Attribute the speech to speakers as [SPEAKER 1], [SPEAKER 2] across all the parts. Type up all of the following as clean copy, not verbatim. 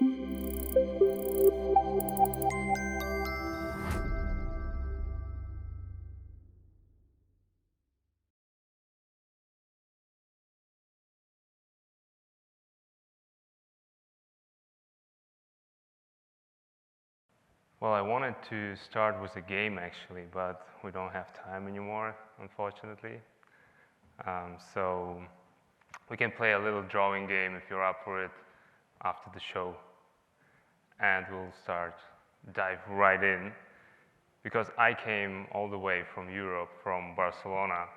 [SPEAKER 1] Well, I wanted to start with a game actually, but we don't have time anymore, unfortunately. So we can play a little drawing game if you're up for it after the show. And we'll dive right in, because I came all the way from Europe, from Barcelona,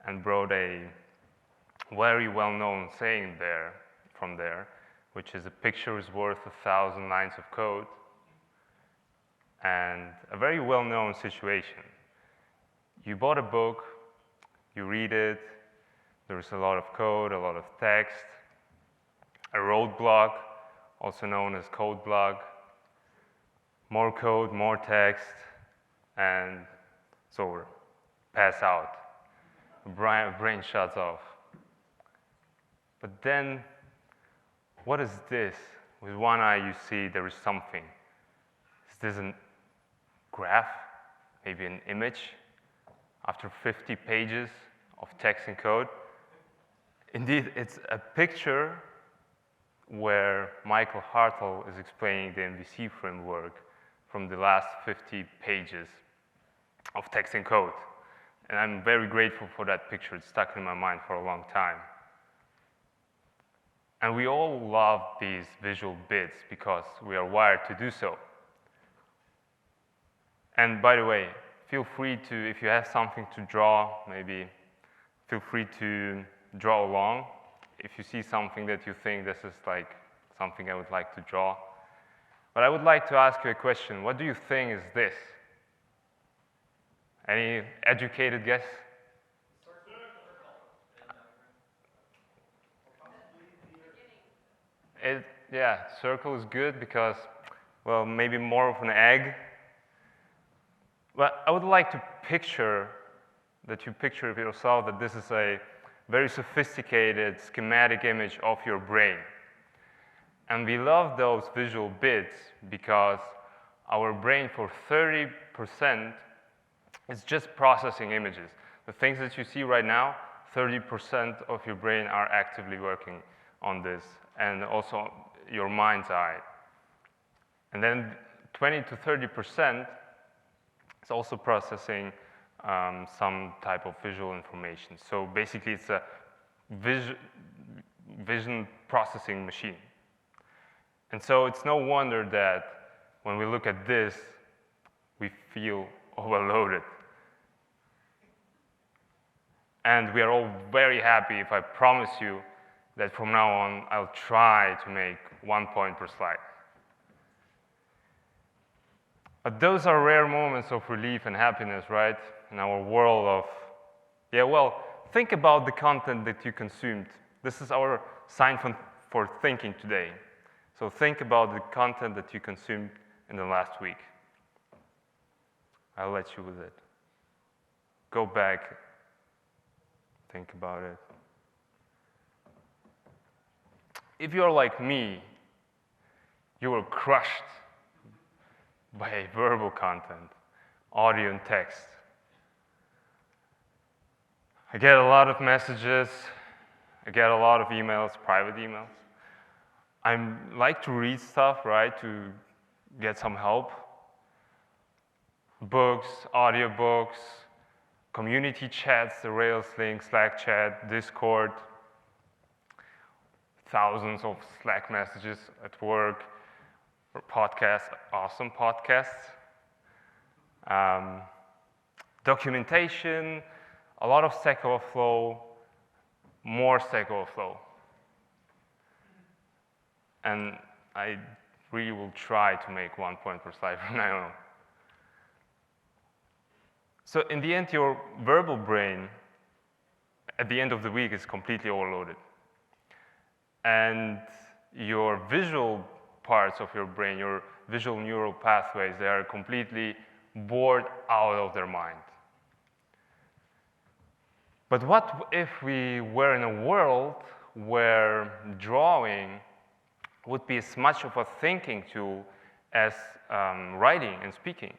[SPEAKER 1] and brought a very well-known saying from there, which is a picture is worth 1,000 lines of code. And a very well-known situation. You bought a book, you read it, there's a lot of code, a lot of text, a roadblock, also known as code block, more code, more text, and it's over. Pass out. Brain shuts off. But then, what is this? With one eye you see there is something. Is this a graph? Maybe an image? After 50 pages of text and code? Indeed, it's a picture where Michael Hartle is explaining the MVC framework from the last 50 pages of text and code. And I'm very grateful for that picture. It's stuck in my mind for a long time. And we all love these visual bits because we are wired to do so. And by the way, feel free to, if you have something to draw, maybe feel free to draw along. If you see something that you think this is like something I would like to draw. But I would like to ask you a question. What do you think is this? Any educated guess? Yeah, circle is good because, well, maybe more of an egg. But I would like to picture that you picture of yourself that this is a very sophisticated schematic image of your brain. And we love those visual bits because our brain for 30% is just processing images. The things that you see right now, 30% of your brain are actively working on this, and also your mind's eye. And then 20 to 30% is also processing some type of visual information. So basically it's a vision processing machine. And so it's no wonder that when we look at this, we feel overloaded. And we are all very happy if I promise you that from now on, I'll try to make 1 point per slide. But those are rare moments of relief and happiness, right? In our world of, yeah, well, think about the content that you consumed. This is our sign for thinking today. So think about the content that you consumed in the last week. I'll let you with it. Go back, think about it. If you're like me, you were crushed by verbal content, audio and text. I get a lot of messages, I get a lot of emails, private emails. I like to read stuff, right, to get some help. Books, audiobooks, community chats, the Rails link, Slack chat, Discord, thousands of Slack messages at work, or podcasts, awesome podcasts. Documentation, a lot of Stack Overflow, more Stack Overflow. And I really will try to make 1 point per slide from now on. So in the end, your verbal brain, at the end of the week, is completely overloaded. And your visual parts of your brain, your visual neural pathways, they are completely bored out of their mind. But what if we were in a world where drawing would be as much of a thinking tool as writing and speaking.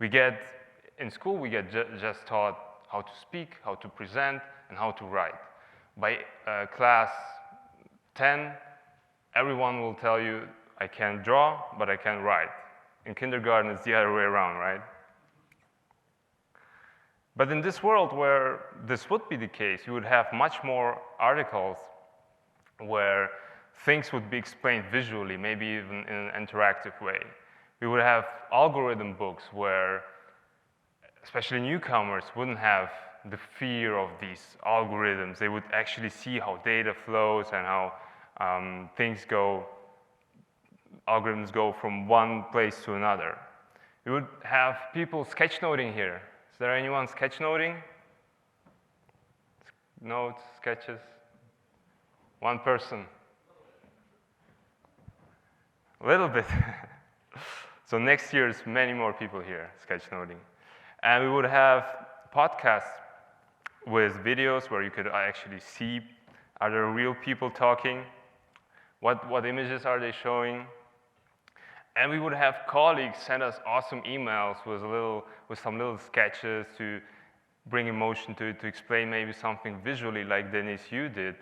[SPEAKER 1] In school, we get just taught how to speak, how to present, and how to write. By class 10, everyone will tell you, I can draw, but I can't write. In kindergarten, it's the other way around, right? But in this world where this would be the case, you would have much more articles where things would be explained visually, maybe even in an interactive way. We would have algorithm books where, especially newcomers, wouldn't have the fear of these algorithms. They would actually see how data flows and how algorithms go from one place to another. We would have people sketchnoting here. Is there anyone sketchnoting? Notes, sketches? One person? A little bit. So next year, there's many more people here sketchnoting. And we would have podcasts with videos where you could actually see, are there real people talking? What images are they showing? And we would have colleagues send us awesome emails with some little sketches to bring emotion to it, to explain maybe something visually, like Denise Yu did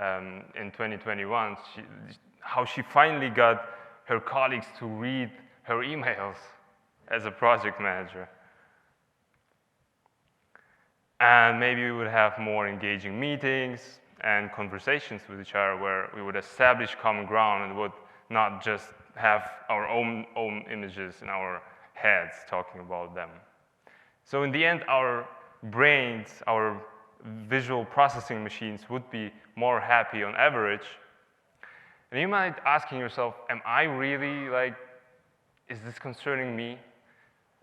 [SPEAKER 1] in 2021. How she finally got her colleagues to read her emails as a project manager. And maybe we would have more engaging meetings and conversations with each other where we would establish common ground and would not just have our own images in our heads talking about them. So in the end, our brains, our visual processing machines would be more happy on average. And you might be asking yourself, am I really is this concerning me?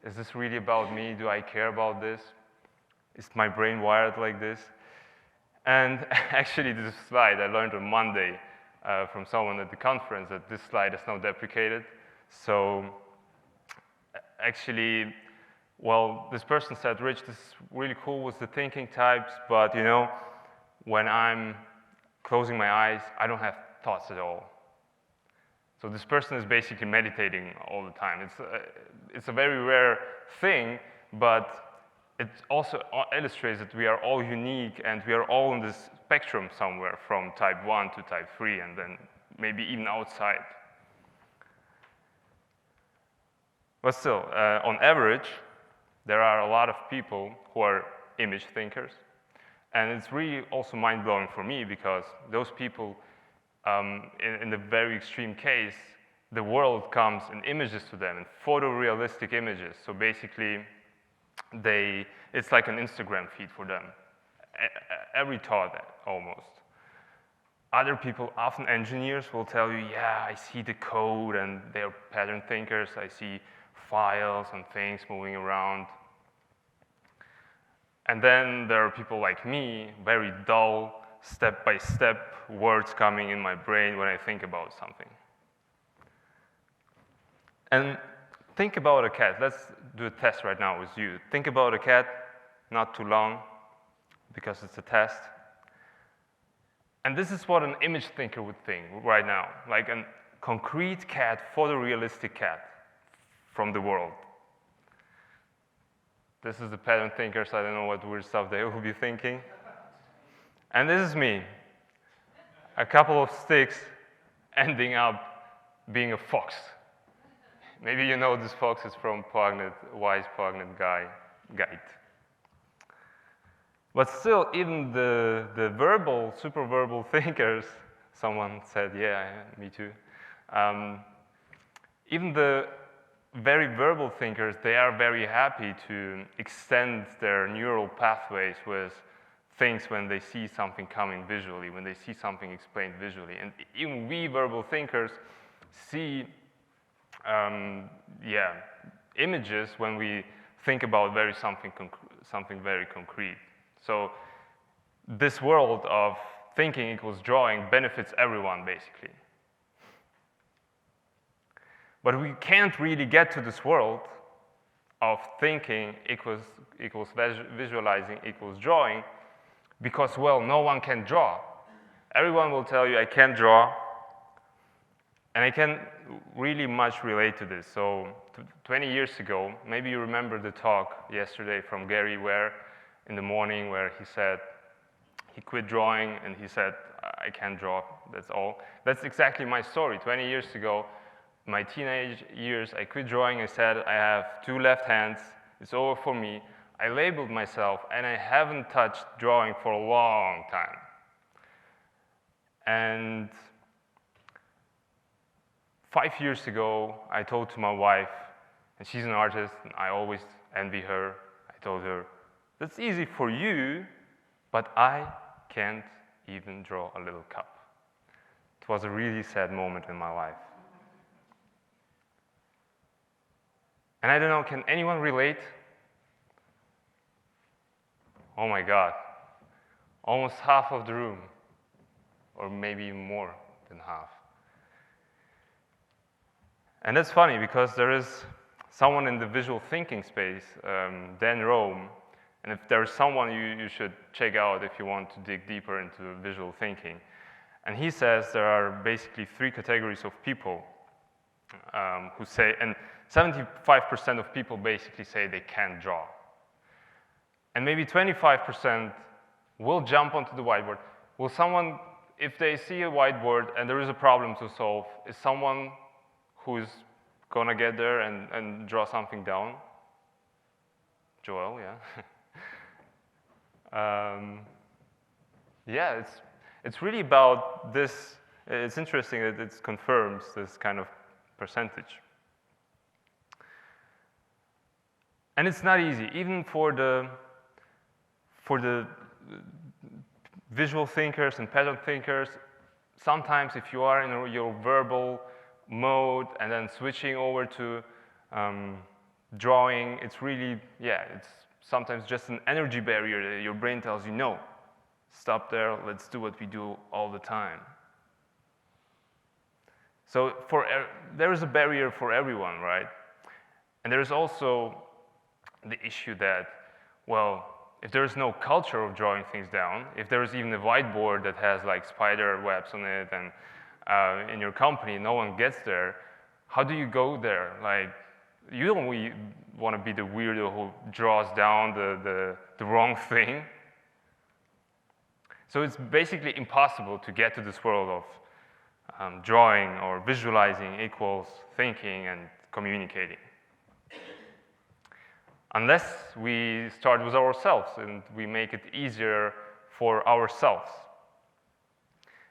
[SPEAKER 1] Is this really about me? Do I care about this? Is my brain wired like this? And actually, this slide I learned on Monday from someone at the conference that this slide is now deprecated. So actually, well, this person said, Rich, this is really cool with the thinking types, but when I'm closing my eyes, I don't have thoughts at all. So this person is basically meditating all the time. It's a very rare thing, but it also illustrates that we are all unique and we are all in this spectrum somewhere from type 1 to type 3 and then maybe even outside. But still, on average, there are a lot of people who are image thinkers. And it's really also mind-blowing for me because those people, in the very extreme case, the world comes in images to them, in photorealistic images. So basically, it's like an Instagram feed for them. Every thought, almost. Other people, often engineers, will tell you, yeah, I see the code and they're pattern thinkers. I see files and things moving around. And then there are people like me, very dull, step-by-step words coming in my brain when I think about something. And think about a cat. Let's do a test right now with you. Think about a cat, not too long, because it's a test. And this is what an image thinker would think right now, like a concrete cat, photorealistic cat from the world. This is the pattern thinkers. I don't know what weird stuff they will be thinking. And this is me. A couple of sticks ending up being a fox. Maybe you know this fox is from Wise Pognut Guide. But still, even the verbal, superverbal thinkers, someone said, yeah, me too. Even the very verbal thinkers, they are very happy to extend their neural pathways with things when they see something coming visually, when they see something explained visually. And even we verbal thinkers see images when we think about something very concrete. So this world of thinking equals drawing benefits everyone, basically. But we can't really get to this world of thinking equals visualizing equals drawing because, well, no one can draw. Everyone will tell you, I can't draw. And I can really much relate to this. So 20 years ago, maybe you remember the talk yesterday from Gary Ware in the morning where he said he quit drawing and he said, I can't draw, that's all. That's exactly my story. 20 years ago, my teenage years, I quit drawing. I said, I have 2 left hands, it's over for me. I labeled myself and I haven't touched drawing for a long time. And 5 years ago, I told to my wife, and she's an artist, and I always envy her. I told her, that's easy for you, but I can't even draw a little cup. It was a really sad moment in my life. And I don't know, can anyone relate? Oh my God, almost half of the room, or maybe even more than half. And that's funny because there is someone in the visual thinking space, Dan Rome, and if there's someone you should check out if you want to dig deeper into visual thinking. And he says there are basically 3 categories of people who say, and 75% of people basically say they can't draw. And maybe 25% will jump onto the whiteboard. Will someone, if they see a whiteboard and there is a problem to solve, is someone who's gonna get there and draw something down? Joel, yeah. Yeah, it's really about this. It's interesting that it confirms this kind of percentage. And it's not easy, even for the visual thinkers and pattern thinkers. Sometimes if you are in your verbal mode and then switching over to drawing, it's really, yeah, it's sometimes just an energy barrier that your brain tells you, no, stop there, let's do what we do all the time. So there is a barrier for everyone, right? And there is also the issue that, well, if there is no culture of drawing things down, if there is even a whiteboard that has like spider webs on it and in your company, no one gets there, how do you go there? Like, you don't really want to be the weirdo who draws down the wrong thing. So it's basically impossible to get to this world of drawing or visualizing equals thinking and communicating. Unless we start with ourselves and we make it easier for ourselves.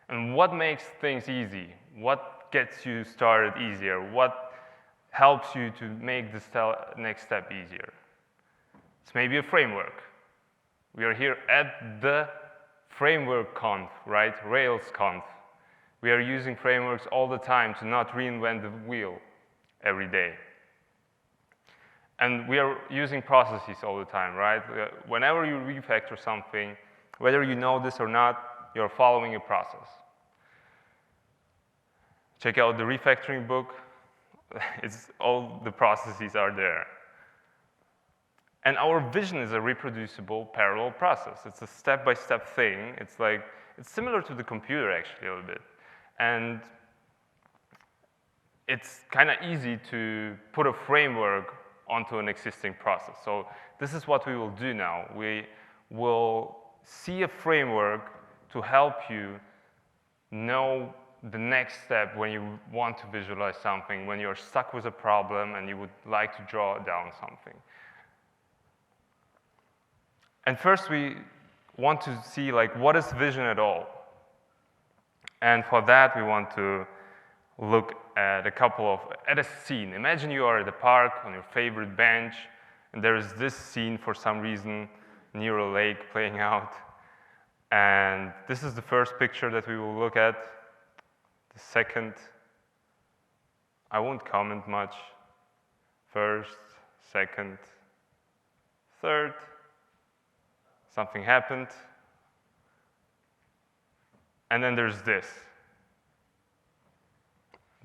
[SPEAKER 1] And what makes things easy? What gets you started easier? What helps you to make the next step easier? It's maybe a framework. We are here at the RailsConf, right? RailsConf. We are using frameworks all the time to not reinvent the wheel every day. And we are using processes all the time, right? Whenever you refactor something, whether you know this or not, you're following a process. Check out the refactoring book. It's all the processes are there. And our vision is a reproducible parallel process. It's a step-by-step thing. It's similar to the computer actually a little bit. And it's kind of easy to put a framework onto an existing process. So this is what we will do now. We will see a framework to help you know the next step when you want to visualize something, when you're stuck with a problem and you would like to draw down something. And first we want to see what is vision at all. And for that we want to look at a scene. Imagine you are at the park on your favorite bench and there is this scene for some reason near a lake playing out. And this is the first picture that we will look at. The second, I won't comment much. First, second, third, something happened. And then there's this.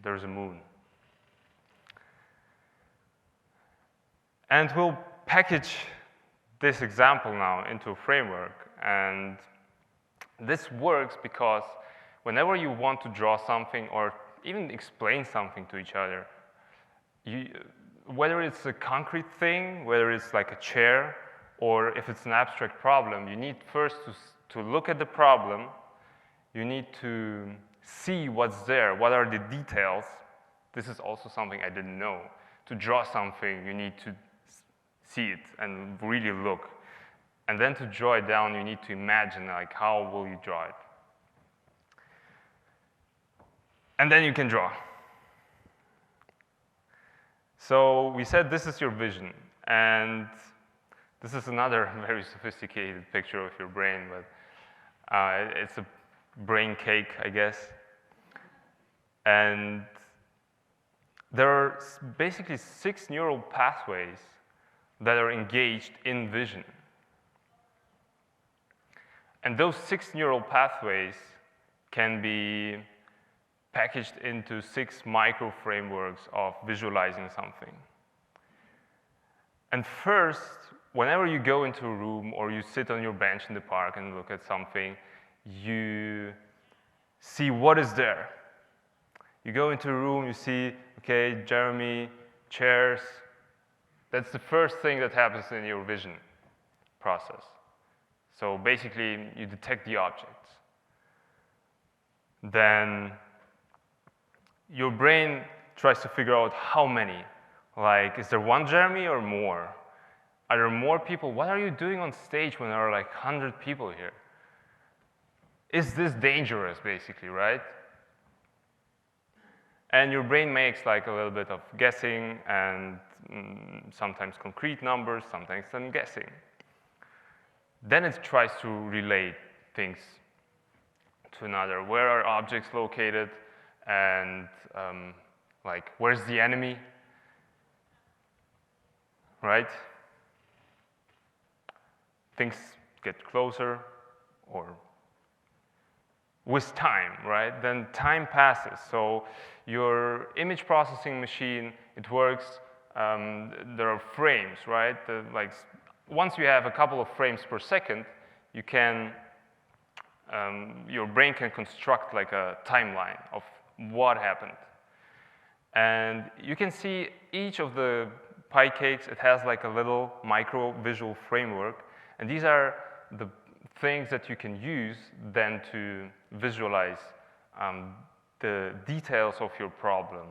[SPEAKER 1] There's a moon. And we'll package this example now into a framework. And this works because whenever you want to draw something or even explain something to each other. Whether it's a concrete thing, whether it's like a chair, or if it's an abstract problem, you need first to look at the problem. You need to see what's there, what are the details. This is also something I didn't know. To draw something, you need to see it and really look. And then to draw it down, you need to imagine, like, how will you draw it? And then you can draw. So we said this is your vision, and this is another very sophisticated picture of your brain, but it's a brain cake, I guess. And there are basically 6 neural pathways that are engaged in vision. And those 6 neural pathways can be packaged into 6 micro frameworks of visualizing something. And first, whenever you go into a room or you sit on your bench in the park and look at something, you see what is there. You go into a room, you see, okay, Jeremy, chairs. That's the first thing that happens in your vision process. So basically, you detect the objects. Then your brain tries to figure out how many. Like, is there one Jeremy or more? Are there more people? What are you doing on stage when there are like 100 people here? Is this dangerous, basically, right? And your brain makes like a little bit of guessing and sometimes concrete numbers, sometimes some guessing. Then it tries to relate things to another. Where are objects located? And like, where's the enemy? Right? Things get closer, or with time, right? Then time passes. So your image processing machine, it works, there are frames, right? Like, once you have a couple of frames per second, you can, your brain can construct like a timeline of what happened. And you can see each of the pie cakes, it has like a little micro visual framework. And these are the things that you can use then to visualize the details of your problem.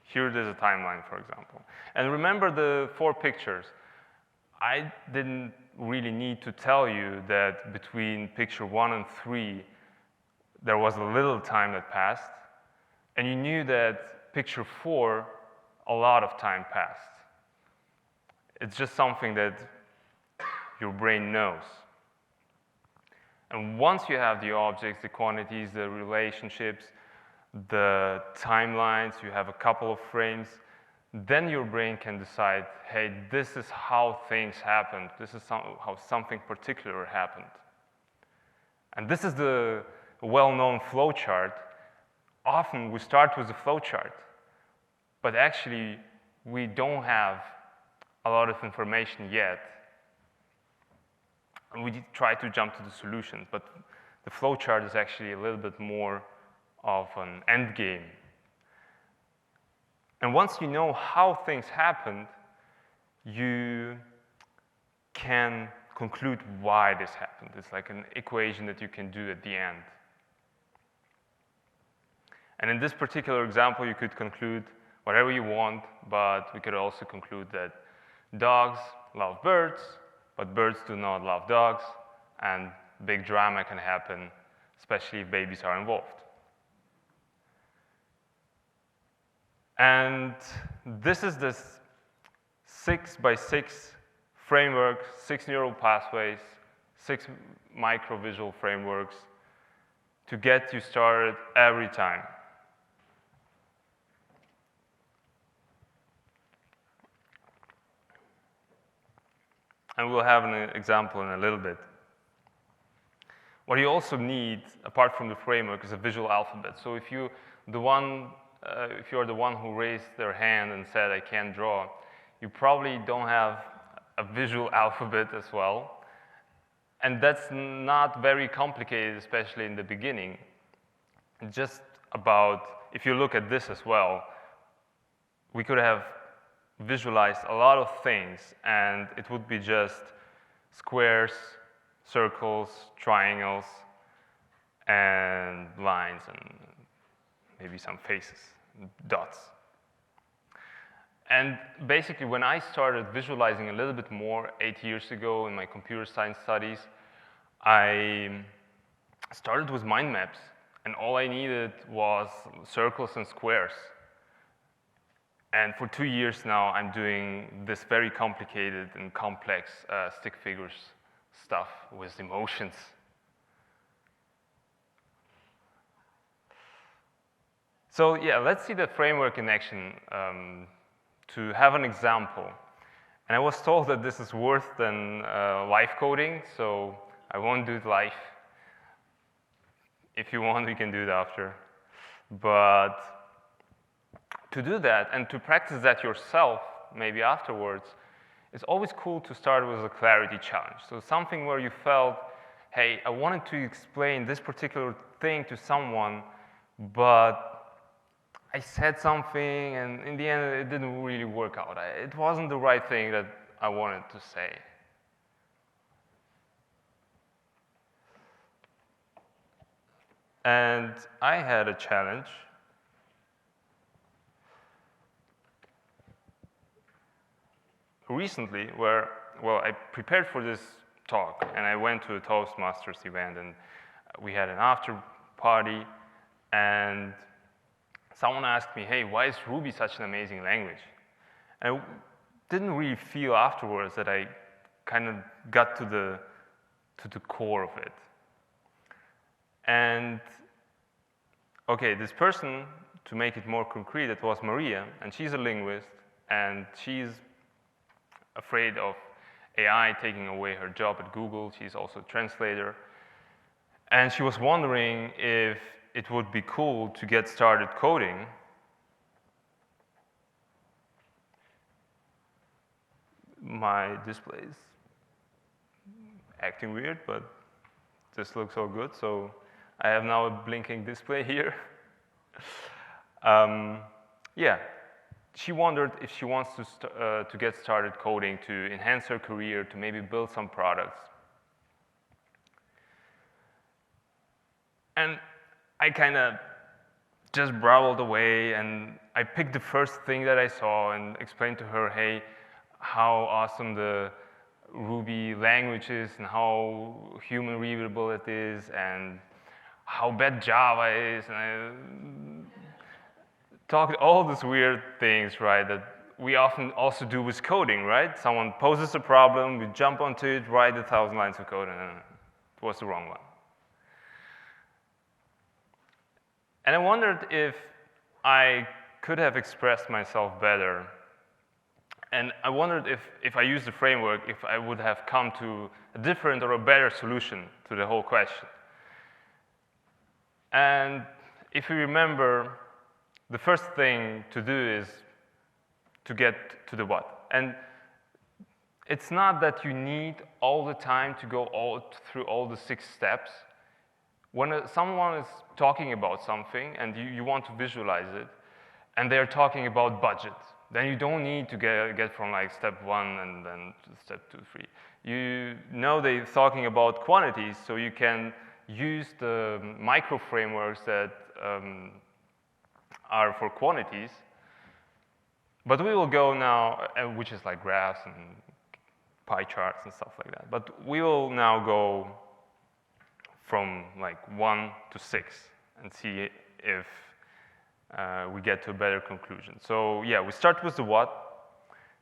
[SPEAKER 1] Here it is a timeline, for example. And remember the 4 pictures. I didn't really need to tell you that between picture 1 and 3, there was a little time that passed. And you knew that picture 4, a lot of time passed. It's just something that your brain knows. And once you have the objects, the quantities, the relationships, the timelines, you have a couple of frames, then your brain can decide, hey, this is how things happened. This is how something particular happened. And this is the well-known flowchart. Often we start with a flowchart, but actually we don't have a lot of information yet. And we try to jump to the solutions, but the flowchart is actually a little bit more of an end game. And once you know how things happened, you can conclude why this happened. It's like an equation that you can do at the end. And in this particular example, you could conclude whatever you want, but we could also conclude that dogs love birds, but birds do not love dogs, and big drama can happen, especially if babies are involved. And this is this 6x6 framework, 6 neural pathways, 6 micro-visual frameworks to get you started every time. And we'll have an example in a little bit. What you also need, apart from the framework, is a visual alphabet. So if you're the one who raised their hand and said, I can't draw, you probably don't have a visual alphabet as well. And that's not very complicated, especially in the beginning. just about, if you look at this as well, we could have visualized a lot of things, and it would be just squares, circles, triangles, and lines, and maybe some faces, dots. And basically, when I started visualizing a little bit more 8 years ago in my computer science studies, I started with mind maps, and all I needed was circles and squares. And for 2 years now, I'm doing this very complicated and complex stick figures stuff with emotions. So yeah, let's see the framework in action to have an example. And I was told that this is worse than live coding, so I won't do it live. If you want, we can do it after. But to do that and to practice that yourself, maybe afterwards, it's always cool to start with a clarity challenge. So something where you felt, hey, I wanted to explain this particular thing to someone, but I said something, and in the end, it didn't really work out. It wasn't the right thing that I wanted to say. And I had a challenge. Recently, where, well, I prepared for this talk, and I went to a Toastmasters event, and we had an after party, and someone asked me, hey, why is Ruby such an amazing language? And I didn't really feel afterwards that I kind of got to the core of it. And okay, this person, to make it more concrete, it was Maria, and she's a linguist, and she's afraid of AI taking away her job at Google. She's also a translator. And she was wondering if it would be cool to get started coding. My display is acting weird, but this looks all good. So I have now a blinking display here. Yeah, she wondered if she wants to get started coding to enhance her career, to maybe build some products. And I kind of just browled away, and I picked the first thing that I saw and explained to her, hey, how awesome the Ruby language is, and how human readable it is, and how bad Java is, and I talked all these weird things, right, that we often also do with coding, right? Someone poses a problem, we jump onto it, write 1,000 lines of code, and it was the wrong one. And I wondered if I could have expressed myself better. And I wondered if I used the framework, if I would have come to a different or a better solution to the whole question. And if you remember, the first thing to do is to get to the what. And it's not that you need all the time to go through all the 6 steps. When someone is talking about something and you want to visualize it, and they're talking about budget, then you don't need to get from like step 1 and then to step 2, 3. You know they're talking about quantities, so you can use the micro frameworks that are for quantities. But we will go now, which is like graphs and pie charts and stuff like that. But we will now go from like 1 to 6 and see if we get to a better conclusion. So yeah, we start with the what,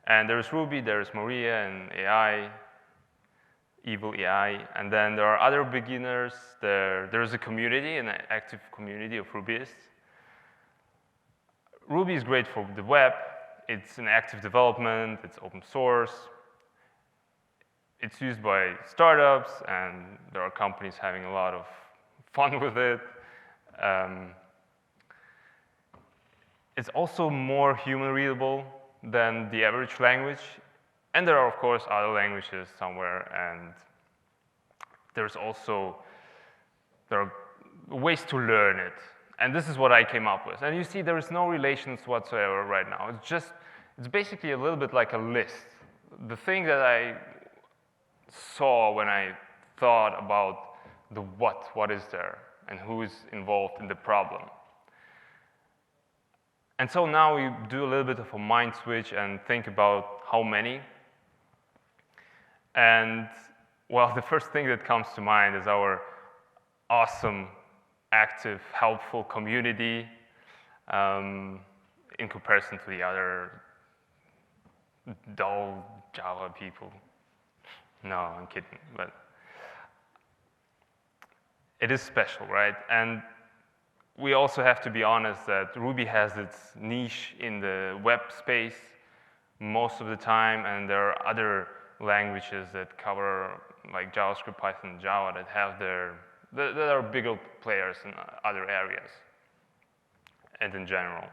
[SPEAKER 1] and there's Ruby, there's Maria, and AI, evil AI, and then there are other beginners. There's a community, an active community of Rubyists. Ruby is great for the web. It's an active development. It's open source. It's used by startups, and there are companies having a lot of fun with it. It's also more human readable than the average language. And there are, of course, other languages somewhere, and there are ways to learn it. And this is what I came up with. And you see there is no relations whatsoever right now. It's basically a little bit like a list. The thing that I saw when I thought about the what is there, and who is involved in the problem. And so now we do a little bit of a mind switch and think about how many. And well, the first thing that comes to mind is our awesome, active, helpful community in comparison to the other dull Java people. No, I'm kidding, but it is special, right? And we also have to be honest that Ruby has its niche in the web space most of the time, and there are other languages that cover, like JavaScript, Python, Java, that have that are bigger players in other areas and in general.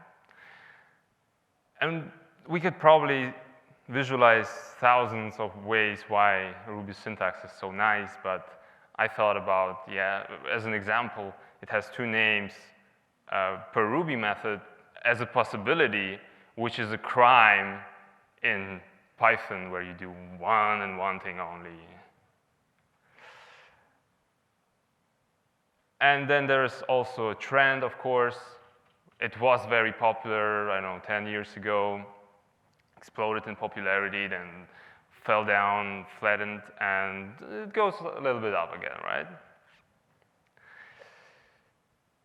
[SPEAKER 1] And we could probably visualize thousands of ways why Ruby syntax is so nice, but I thought about, as an example, it has two names per Ruby method as a possibility, which is a crime in Python, where you do one and one thing only. And then there's also a trend, of course. It was very popular, I don't know, 10 years ago, exploded in popularity, then fell down, flattened, and it goes a little bit up again, right?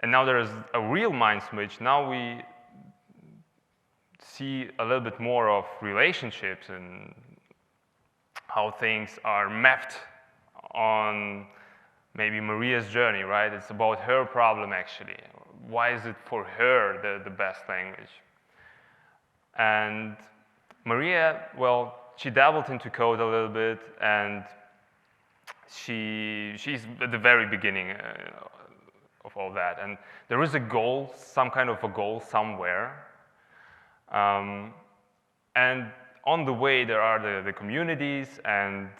[SPEAKER 1] And now there's a real mind switch. Now we see a little bit more of relationships and how things are mapped on maybe Maria's journey, right? It's about her problem, actually. Why is it for her the best language? And Maria, well, she dabbled into code a little bit, and she's at the very beginning of all that. And there is a goal, some kind of a goal somewhere. And on the way, there are the communities, and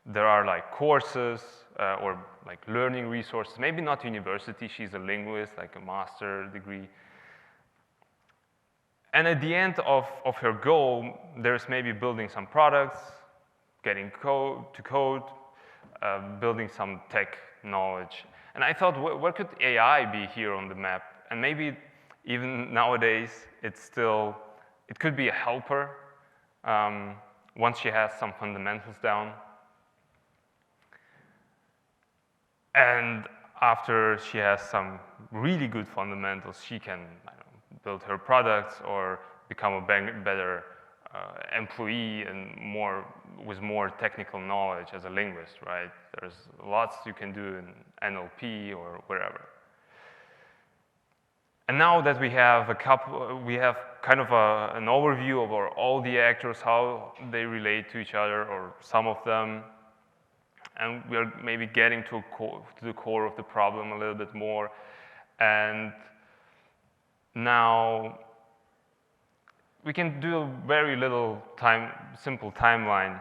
[SPEAKER 1] there are like courses or like learning resources. Maybe not university, she's a linguist, like a master degree. And at the end of her goal, there's maybe building some products, getting code, building some tech knowledge. And I thought, where could AI be here on the map? And maybe even nowadays, it could be a helper once she has some fundamentals down. And after she has some really good fundamentals, she can build her products or become a better employee and with more technical knowledge as a linguist, right? There's lots you can do in NLP or wherever. And now that we have kind of an overview of all the actors, how they relate to each other, or some of them, and we are maybe getting to the core of the problem a little bit more. And now we can do a very simple timeline,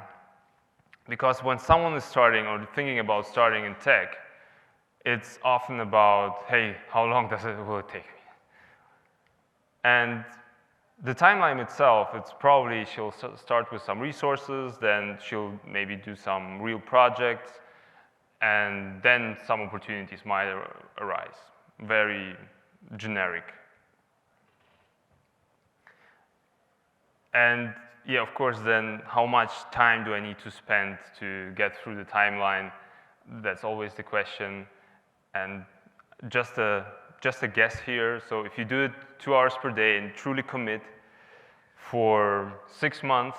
[SPEAKER 1] because when someone is starting or thinking about starting in tech, it's often about, hey, how long will it take me? And the timeline itself, it's probably she'll start with some resources, then she'll maybe do some real projects, and then some opportunities might arise. Very generic. And yeah, of course, then how much time do I need to spend to get through the timeline? That's always the question. And just a guess here. So if you do it 2 hours per day and truly commit for 6 months,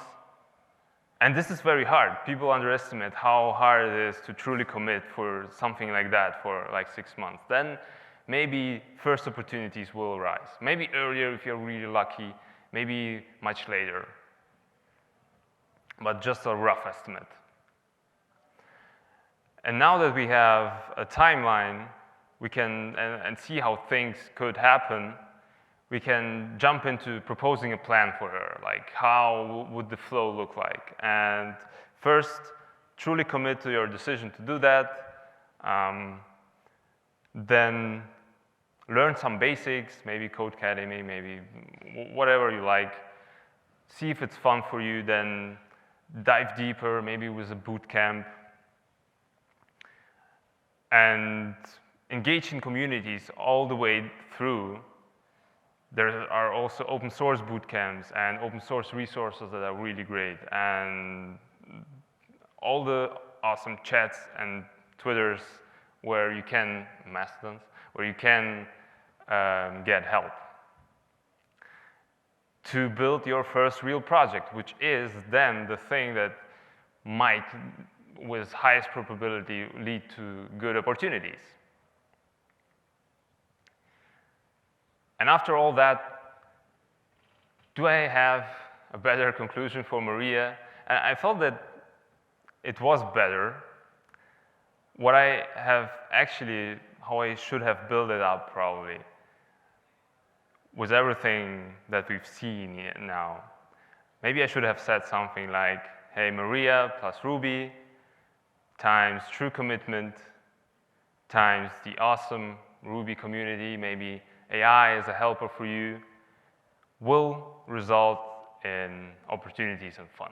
[SPEAKER 1] and this is very hard. People underestimate how hard it is to truly commit for something like that for like 6 months. Then maybe first opportunities will arise. Maybe earlier if you're really lucky, maybe much later. But just a rough estimate. And now that we have a timeline, we can and see how things could happen, we can jump into proposing a plan for her, like how would the flow look like? And first, truly commit to your decision to do that. Then learn some basics, maybe Codecademy, maybe whatever you like. See if it's fun for you, then dive deeper, maybe with a boot camp. And engage in communities all the way through. There are also open source boot camps and open source resources that are really great. And all the awesome chats and Twitters where you can, Mastodons, where you can get help to build your first real project, which is then the thing that might, with highest probability, lead to good opportunities. And after all that, do I have a better conclusion for Maria? And I felt that it was better. What I have actually, how I should have built it up probably, was everything that we've seen now. Maybe I should have said something like, hey, Maria plus Ruby times true commitment times the awesome Ruby community, maybe AI as a helper for you, will result in opportunities and fun.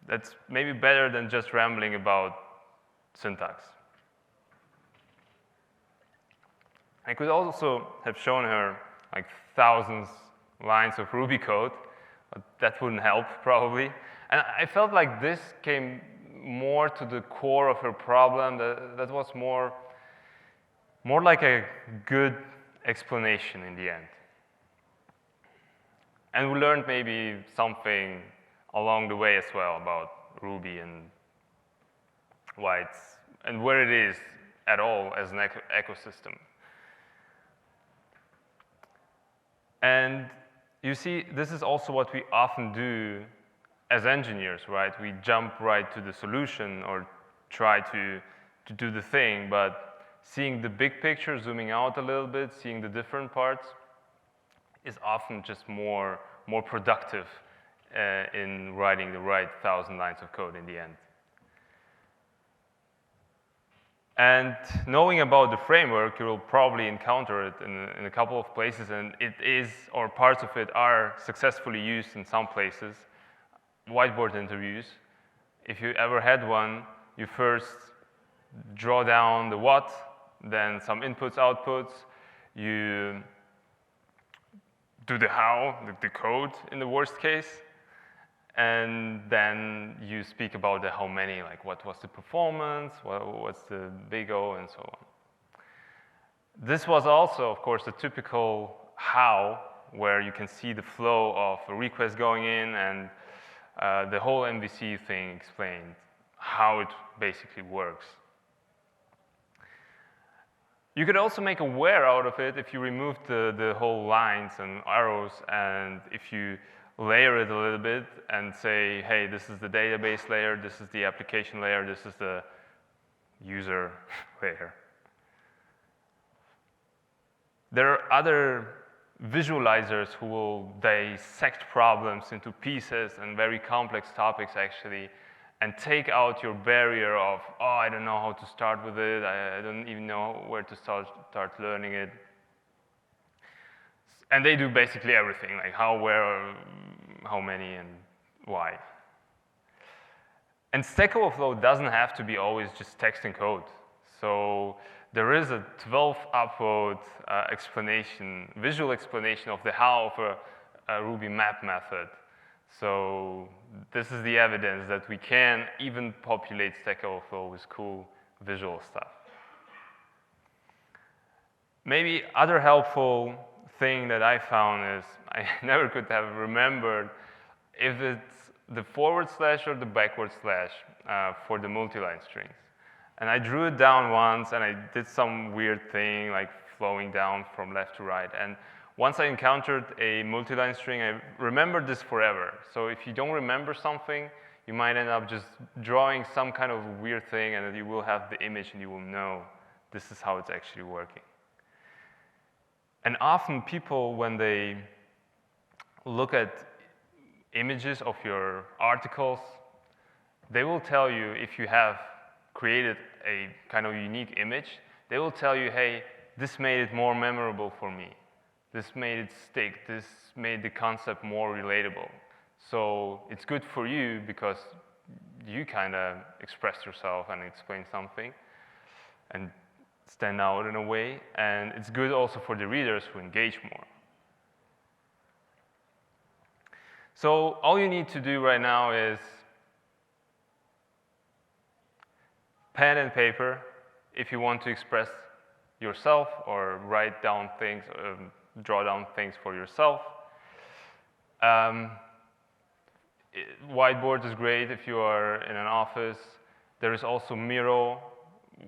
[SPEAKER 1] That's maybe better than just rambling about syntax. I could also have shown her like thousands lines of Ruby code, but that wouldn't help probably. And I felt like this came more to the core of her problem. That was more like a good explanation in the end. And we learned maybe something along the way as well about Ruby and why it's, and where it is at all as an ecosystem. And you see, this is also what we often do as engineers, right? We jump right to the solution or try to do the thing, but seeing the big picture, zooming out a little bit, seeing the different parts is often just more productive in writing the right 1,000 lines of code in the end. And knowing about the framework, you will probably encounter it in a couple of places, and it is, or parts of it are successfully used in some places. Whiteboard interviews. If you ever had one, you first draw down the what, then some inputs, outputs. You do the how, the code in the worst case, and then you speak about the how many, like what was the performance, what's the big O, and so on. This was also, of course, the typical how, where you can see the flow of a request going in, and the whole MVC thing explained how it basically works. You could also make a where out of it if you remove the whole lines and arrows, and if you layer it a little bit and say, hey, this is the database layer, this is the application layer, this is the user layer. There are other visualizers who will dissect problems into pieces and very complex topics actually, and take out your barrier of, oh, I don't know how to start with it, I don't even know where to start learning it. And they do basically everything, like how, where, how many, and why. And Stack Overflow doesn't have to be always just text and code. So there is a 12 upvote explanation, visual explanation of the how of a Ruby map method. So this is the evidence that we can even populate Stack Overflow with cool visual stuff. Maybe other helpful thing that I found is I never could have remembered if it's the forward slash or the backward slash for the multi-line strings. And I drew it down once, and I did some weird thing like flowing down from left to right. And once I encountered a multi-line string, I remembered this forever. So if you don't remember something, you might end up just drawing some kind of weird thing, and you will have the image and you will know this is how it's actually working. And often people, when they look at images of your articles, they will tell you if you have created a kind of unique image, they will tell you, hey, this made it more memorable for me. This made it stick. This made the concept more relatable. So it's good for you because you kind of expressed yourself and explained something and stand out in a way. And it's good also for the readers who engage more. So all you need to do right now is pen and paper if you want to express yourself or write down things, draw down things for yourself. Whiteboard is great if you are in an office. There is also Miro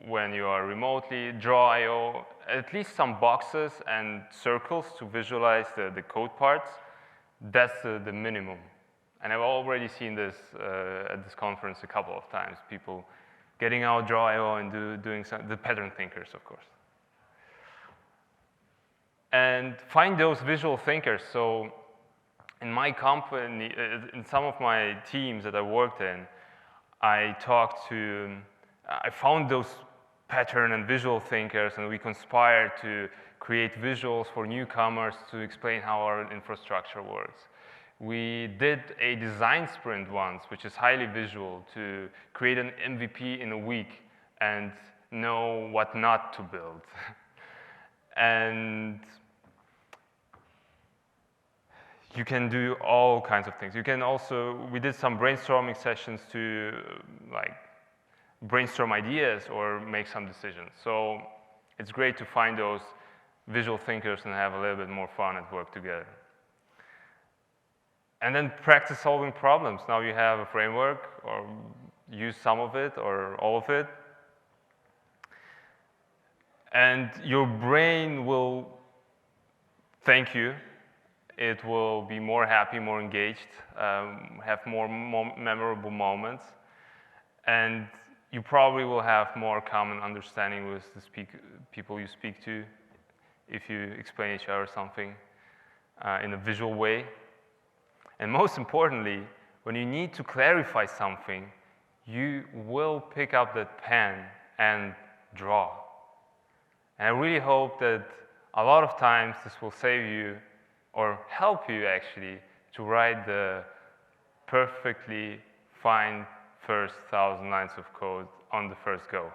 [SPEAKER 1] when you are remotely, Draw.io, at least some boxes and circles to visualize the code parts. That's the minimum. And I've already seen this at this conference a couple of times, people getting out Draw.io and doing the pattern thinkers, of course. And find those visual thinkers. So in my company, in some of my teams that I worked in, I found those pattern and visual thinkers, and we conspired to create visuals for newcomers to explain how our infrastructure works. We did a design sprint once, which is highly visual, to create an MVP in a week and know what not to build. And you can do all kinds of things. You can also, we did some brainstorming sessions to brainstorm ideas or make some decisions. So it's great to find those visual thinkers and have a little bit more fun at work together. And then practice solving problems. Now you have a framework, or use some of it or all of it. And your brain will thank you. It will be more happy, more engaged, have more memorable moments. And you probably will have more common understanding with the people you speak to if you explain each other something in a visual way. And most importantly, when you need to clarify something, you will pick up that pen and draw. And I really hope that a lot of times this will save you or help you actually to write the perfectly fine first 1,000 lines of code on the first go.